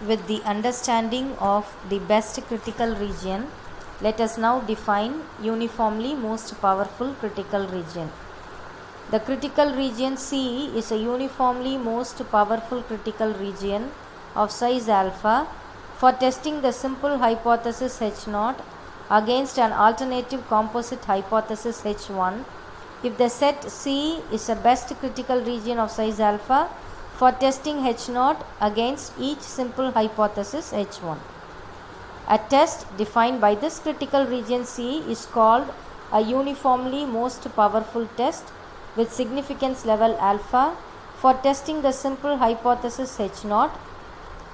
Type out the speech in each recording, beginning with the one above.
With the understanding of the best critical region, let us now define uniformly most powerful critical region. The critical region C is a uniformly most powerful critical region of size alpha for testing the simple hypothesis H0 against an alternative composite hypothesis H1 if the set C is a best critical region of size alpha for testing H0 against each simple hypothesis H1. A test defined by this critical region C is called a uniformly most powerful test with significance level alpha for testing the simple hypothesis H0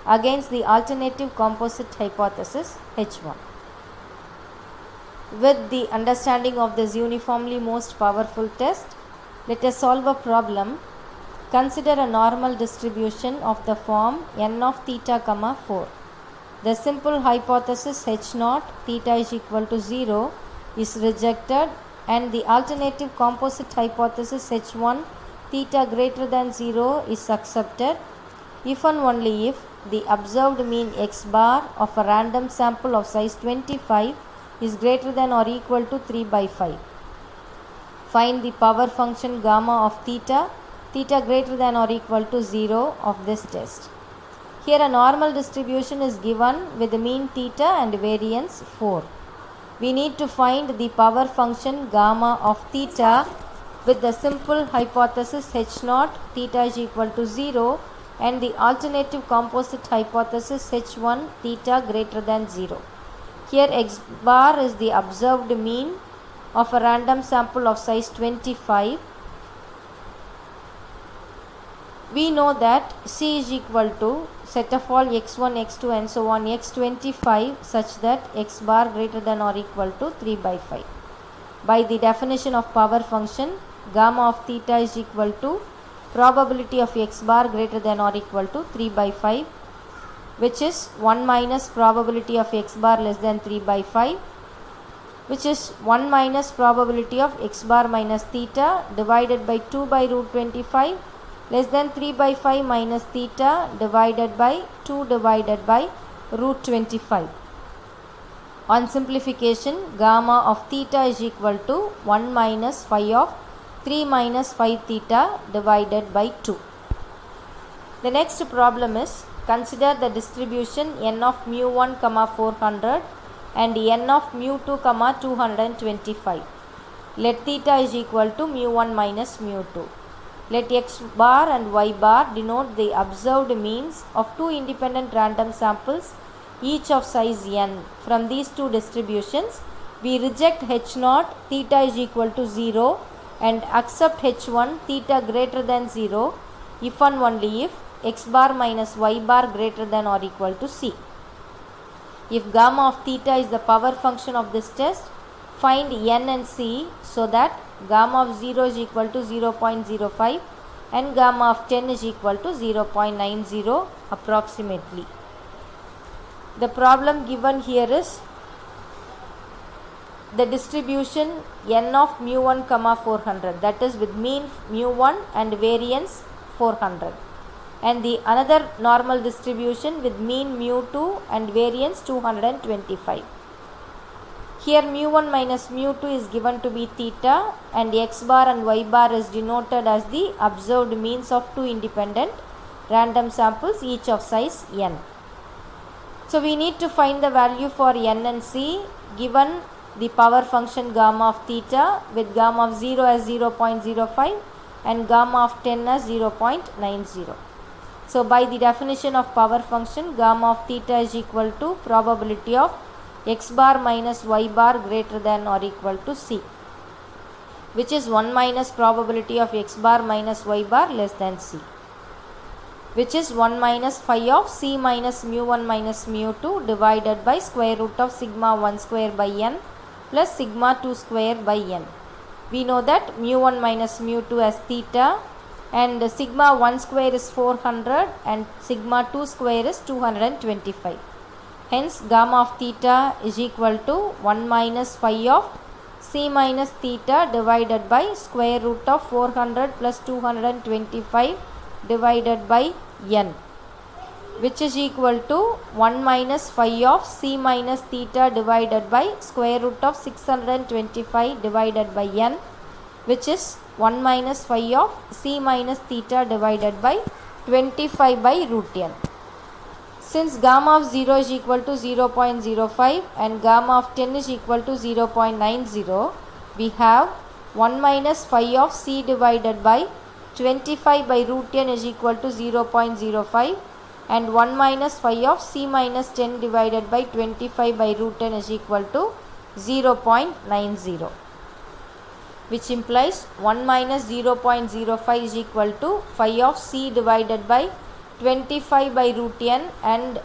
against the alternative composite hypothesis H1. With the understanding of this uniformly most powerful test, let us solve a problem. Consider a normal distribution of the form n of theta, 4. The simple hypothesis H0 theta is equal to 0 is rejected and the alternative composite hypothesis H1 theta greater than 0 is accepted if and only if the observed mean x bar of a random sample of size 25 is greater than or equal to 3 by 5. Find the power function gamma of theta greater than or equal to 0 of this test. Here a normal distribution is given with the mean theta and variance 4. We need to find the power function gamma of theta with the simple hypothesis H0 theta is equal to 0 and the alternative composite hypothesis H1 theta greater than 0. Here x bar is the observed mean of a random sample of size 25. We know that C is equal to set of all x1, x2 and so on x25 such that x bar greater than or equal to 3 by 5. By the definition of power function, gamma of theta is equal to probability of x bar greater than or equal to 3 by 5, which is 1 minus probability of x bar less than 3 by 5, which is 1 minus probability of x bar minus theta divided by 2 by root 25 less than 3 by 5 minus theta divided by 2 divided by root 25. On simplification, gamma of theta is equal to 1 minus phi of 3 minus 5 theta divided by 2. The next problem is, consider the distribution n of mu1, 400 and n of mu2, 225. Let theta is equal to mu1 minus mu2. Let x bar and y bar denote the observed means of two independent random samples, each of size n. From these two distributions, we reject H0 theta is equal to 0 and accept H1 theta greater than 0 if and only if x bar minus y bar greater than or equal to C. If gamma of theta is the power function of this test, find n and C so that gamma of 0 is equal to 0.05 and gamma of 10 is equal to 0.90 approximately. The problem given here is the distribution n of mu1, 400, that is with mean mu1 and variance 400, and the another normal distribution with mean mu2 and variance 225. Here mu1 minus mu2 is given to be theta and x bar and y bar is denoted as the observed means of two independent random samples, each of size n. So we need to find the value for n and C given the power function gamma of theta with gamma of 0 as 0.05 and gamma of 10 as 0.90. So by the definition of power function, gamma of theta is equal to probability of x bar minus y bar greater than or equal to C, which is 1 minus probability of x bar minus y bar less than C, which is 1 minus phi of C minus mu1 minus mu2 divided by square root of sigma 1 square by n plus sigma 2 square by n. We know that mu1 minus mu2 as theta and sigma 1 square is 400 and sigma 2 square is 225. Hence, gamma of theta is equal to 1 minus phi of C minus theta divided by square root of 400 plus 225 divided by n. which is equal to 1 minus phi of c minus theta divided by square root of 625 divided by n, which is 1 minus phi of c minus theta divided by 25 by root n. Since gamma of 0 is equal to 0.05 and gamma of 10 is equal to 0.90, we have 1 minus phi of c divided by 25 by root n is equal to 0.05 and 1 minus phi of c minus 10 divided by 25 by root n is equal to 0.90, which implies 1 minus 0.05 is equal to phi of c divided by 25 by root n and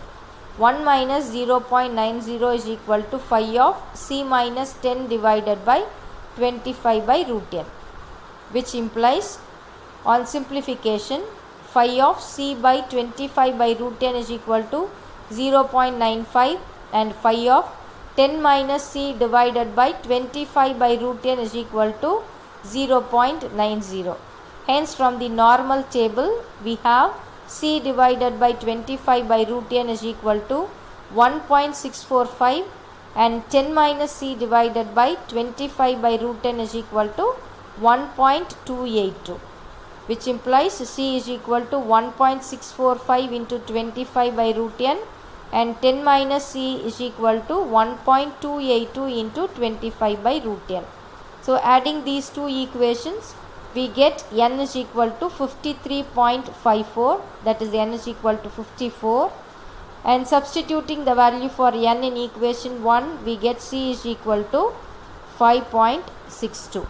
1 minus 0.90 is equal to phi of c minus 10 divided by 25 by root n, which implies on simplification phi of c by 25 by root n is equal to 0.95 and phi of 10 minus c divided by 25 by root n is equal to 0.90. Hence from the normal table we have c divided by 25 by root n is equal to 1.645 and 10 minus c divided by 25 by root n is equal to 1.282, which implies c is equal to 1.645 into 25 by root n and 10 minus c is equal to 1.282 into 25 by root n. So adding these two equations, we get n is equal to 53.54, that is n is equal to 54, and substituting the value for n in equation 1, we get c is equal to 5.62.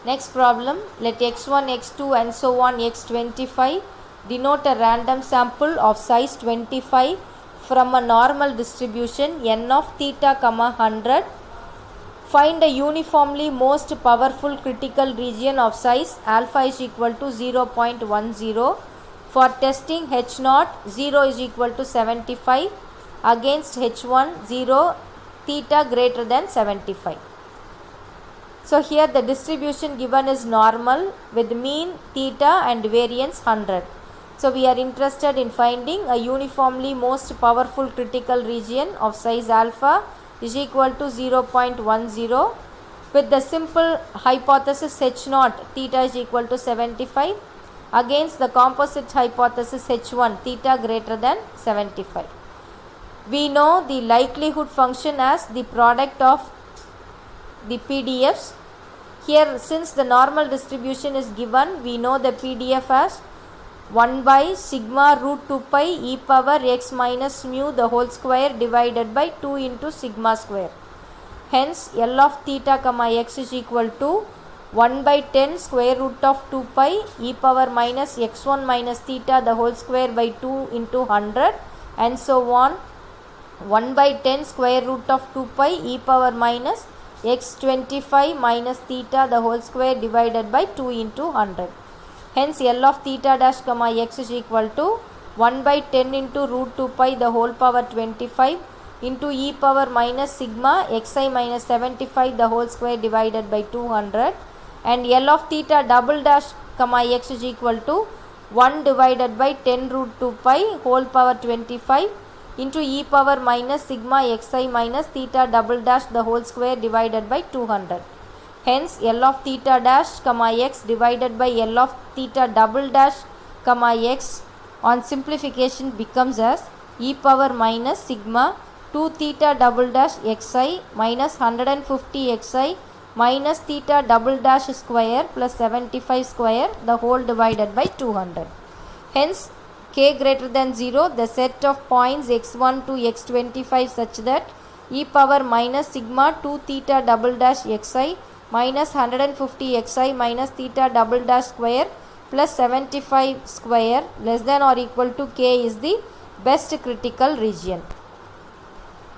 Next problem, let x1, x2 and so on x25 denote a random sample of size 25 from a normal distribution n of theta, 100. Find a uniformly most powerful critical region of size alpha is equal to 0.10 for testing h0, 0 is equal to 75 against h1, 0, theta greater than 75. So here the distribution given is normal with mean theta and variance 100. So we are interested in finding a uniformly most powerful critical region of size alpha is equal to 0.10 with the simple hypothesis h0, theta is equal to 75 against the composite hypothesis h1, theta greater than 75. We know the likelihood function as the product of the PDFs. Here, since the normal distribution is given, we know the PDF as 1 by sigma root 2 pi e power x minus mu the whole square divided by 2 into sigma square. Hence, L of theta comma x is equal to 1 by 10 square root of 2 pi e power minus x1 minus theta the whole square by 2 into 100 and so on. 1 by 10 square root of 2 pi e power minus x25 minus theta the whole square divided by 2 into 100. Hence, L of theta dash comma x is equal to 1 by 10 into root 2 pi the whole power 25 into e power minus sigma xi minus 75 the whole square divided by 200, and L of theta double dash comma x is equal to 1 divided by 10 root 2 pi whole power 25 into e power minus sigma xi minus theta double dash the whole square divided by 200. Hence, L of theta dash comma x divided by L of theta double dash comma x on simplification becomes as e power minus sigma 2 theta double dash xi minus 150 xi minus theta double dash square plus 75 square the whole divided by 200. Hence, k greater than 0, the set of points x1 to x25 such that e power minus sigma 2 theta double dash xi minus 150 xi minus theta double dash square plus 75 square less than or equal to k is the best critical region,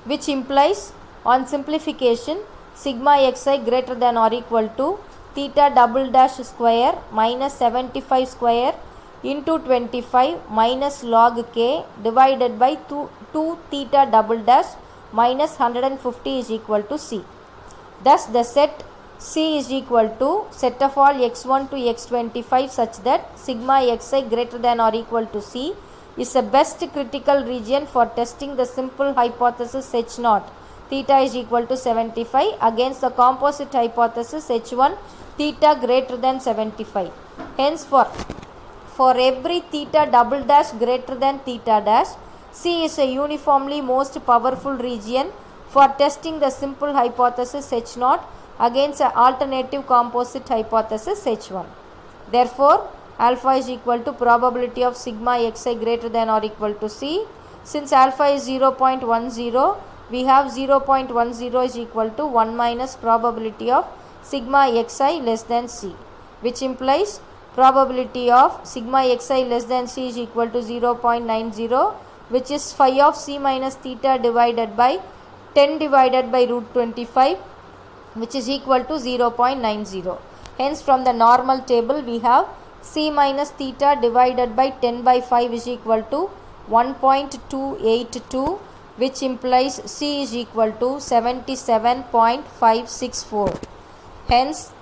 which implies on simplification sigma xi greater than or equal to theta double dash square minus 75 square into 25 minus log k divided by 2 theta double dash minus 150 is equal to c. Thus the set C is equal to set of all x1 to x25 such that sigma xi greater than or equal to c is the best critical region for testing the simple hypothesis H0 theta is equal to 75 against the composite hypothesis H1 theta greater than 75. Hence for every theta double dash greater than theta dash, C is a uniformly most powerful region for testing the simple hypothesis H0 against an alternative composite hypothesis H1. Therefore, alpha is equal to probability of sigma xi greater than or equal to C. Since alpha is 0.10, we have 0.10 is equal to 1 minus probability of sigma xi less than C, which implies probability of sigma xi less than C is equal to 0.90, which is phi of C minus theta divided by 10 divided by root 25, which is equal to 0.90. Hence, from the normal table we have C minus theta divided by 10 by 5 is equal to 1.282, which implies C is equal to 77.564. Hence,